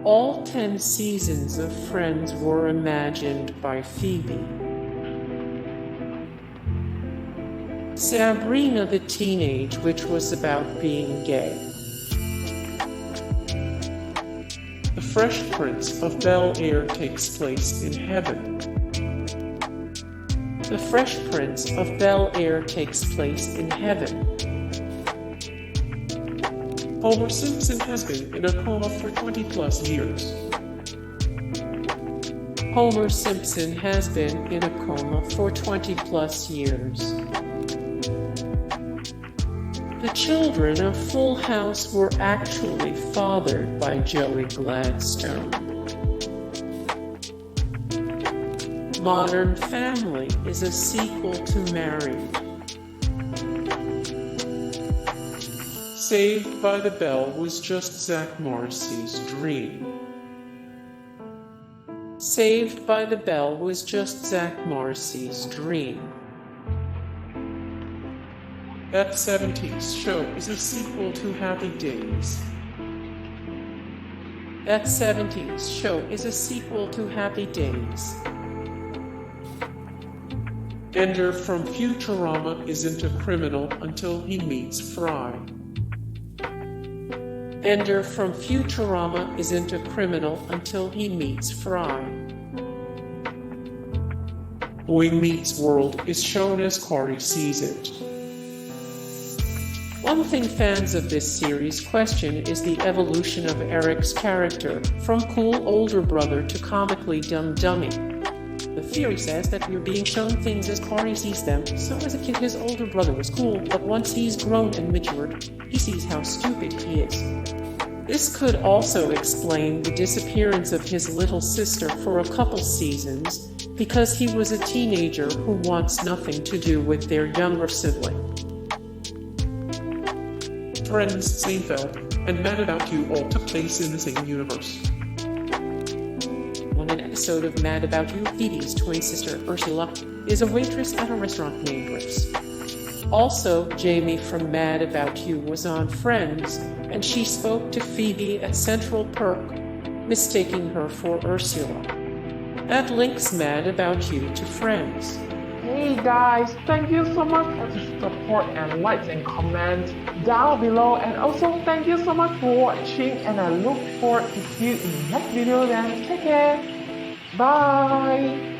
All 10 seasons of Friends were imagined by Phoebe. Sabrina the Teenage Witch was about being gay. The Fresh Prince of Bel-Air takes place in heaven. The Fresh Prince of Bel-Air takes place in heaven. Homer Simpson has been in a coma for 20 plus years. Homer Simpson has been in a coma for 20 plus years. The children of Full House were actually fathered by Joey Gladstone. Modern Family is a sequel to Married. Saved by the Bell was just Zack Morrissey's dream. Saved by the Bell was just Zack Morrissey's dream. That 70s show is a sequel to Happy Days. That 70s show is a sequel to Happy Days. Ender from Futurama isn't a criminal until he meets Fry. Ender from Futurama isn't a criminal until he meets Fry. Boy Meets World is shown as Cory sees it. One thing fans of this series question is the evolution of Eric's character, from cool older brother to comically dumb dummy. The theory says that we're being shown things as Cory sees them, so as a kid his older brother was cool, but once he's grown and matured, he sees how stupid he is. This could also explain the disappearance of his little sister for a couple seasons, because he was a teenager who wants nothing to do with their younger sibling. Friends, Seinfeld, and Mad About You all took place in the same universe. On an episode of Mad About You, Phoebe's twin sister, Ursula, is a waitress at a restaurant named Rips. Also, Jamie from Mad About You was on Friends, and she spoke to Phoebe at Central Perk, mistaking her for Ursula. That links Mad About You to Friends. Hey guys, thank you so much for the support and likes and comments down below, and also thank you so much for watching, and I look forward to see you in the next video then. Take care. Bye.